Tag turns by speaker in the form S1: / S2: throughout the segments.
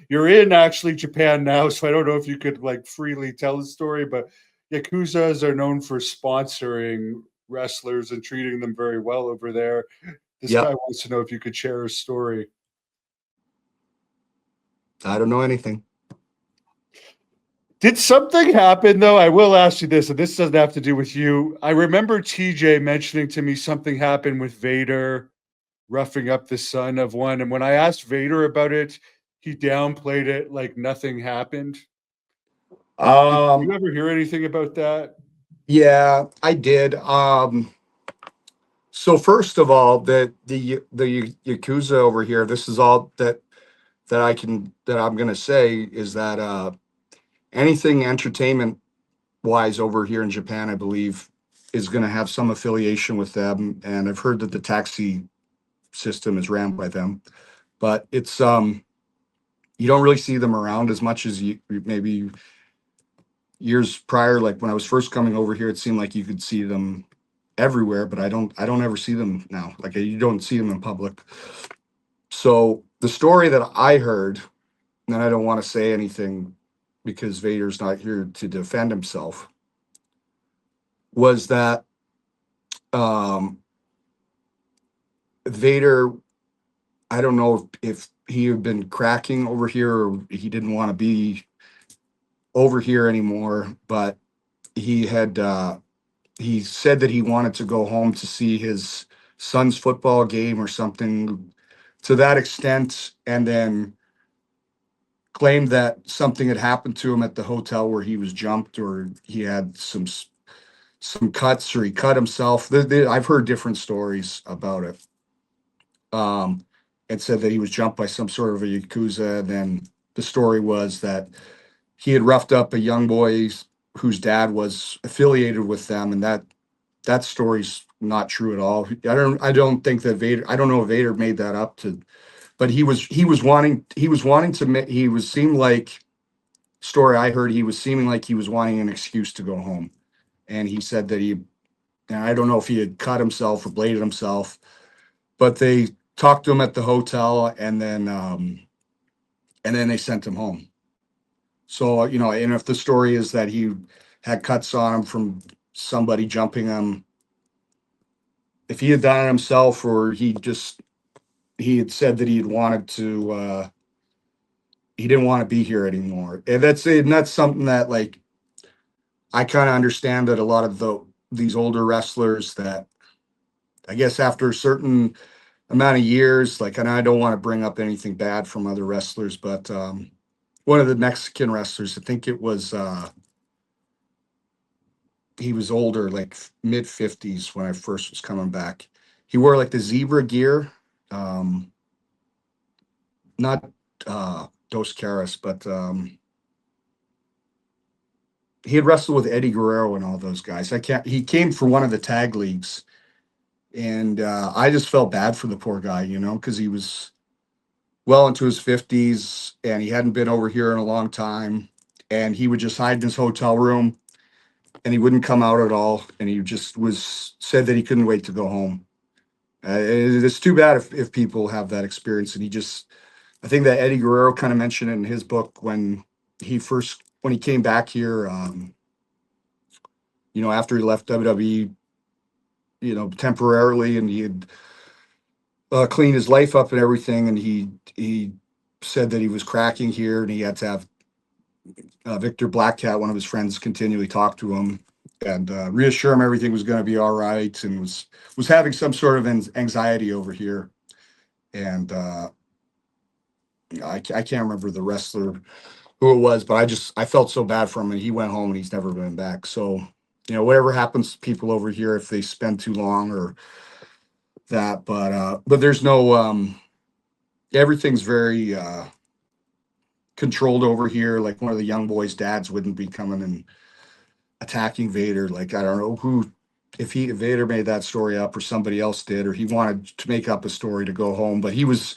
S1: You're in actually Japan now, so I don't know if you could like freely tell the story, but Yakuzas are known for sponsoring wrestlers and treating them very well over there. This guy
S2: Yep.
S1: wants to know if you could share a story.
S2: I don't know anything.
S1: Did something happen though? I will ask you this, and this doesn't have to do with you. I remember TJ mentioning to me something happened with Vader roughing up the son of one. And when I asked Vader about it, he downplayed it like nothing happened. Did you
S2: Um,
S1: ever hear anything about that?
S2: yeah, I did. So first of all, the Yakuza over here, this is all that I'm gonna say is that anything entertainment wise over here in Japan, I believe, is gonna have some affiliation with them. And I've heard that the taxi system is ran by them. But it's you don't really see them around as much as you maybe years prior. Like when I was first coming over here, it seemed like you could see them everywhere, but I don't ever see them now. Like you don't see them in public. So the story that I heard, and I don't want to say anything because Vader's not here to defend himself, was that um, Vader, I don't know if he had been cracking over here or he didn't want to be over here anymore, but he said that he wanted to go home to see his son's football game or something to that extent, and then claimed that something had happened to him at the hotel where he was jumped, or he had some cuts, or he cut himself. I've heard different stories about it. Um, and said that he was jumped by some sort of a yakuza. And then the story was that he had roughed up a young boy whose dad was affiliated with them, and that story's not true at all. I don't think that Vader. I don't know if Vader made that up to, but he was wanting to he was seemed like story I heard he was seeming like he was wanting an excuse to go home, and he said that and I don't know if he had cut himself or bladed himself, but they talked to him at the hotel, and then they sent him home. So and if the story is that he had cuts on him from somebody jumping him, if he had done it himself, or he had said that he didn't want to be here anymore. And that's something that, like, I kind of understand that a lot of these older wrestlers that I guess after a certain amount of years, like, and I don't want to bring up anything bad from other wrestlers, but one of the Mexican wrestlers, I think it was he was older, like mid 50s when I first was coming back. He wore like the zebra gear, um, not Dos Caras, but he had wrestled with Eddie Guerrero and all those guys. I can't. He came for one of the tag leagues, and I just felt bad for the poor guy, because he was well into his 50s and he hadn't been over here in a long time, and he would just hide in his hotel room and he wouldn't come out at all, and he just was said that he couldn't wait to go home. It's too bad if people have that experience, and I think that Eddie Guerrero kind of mentioned it in his book when he came back here, after he left WWE, temporarily, and he had cleaned his life up and everything, and he said that he was cracking here, and he had to have Victor Blackcat, one of his friends, continually talk to him and reassure him everything was going to be all right, and was having some sort of anxiety over here. And I can't remember the wrestler who it was, but I felt so bad for him, and he went home and he's never been back. So whatever happens to people over here if they spend too long or that, but there's no everything's very controlled over here. Like one of the young boys' dads wouldn't be coming and attacking Vader. Like I don't know if Vader made that story up or somebody else did, or he wanted to make up a story to go home. But he was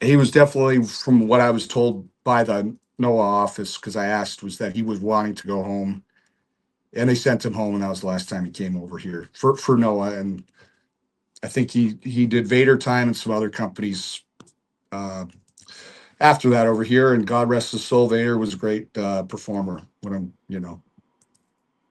S2: definitely, from what I was told by the Noah office, because I asked, was that he was wanting to go home, and they sent him home, and that was the last time he came over here for Noah. And I think he did Vader time and some other companies. Uh, after that over here. And God rest his soul, Vader was a great performer. When I'm,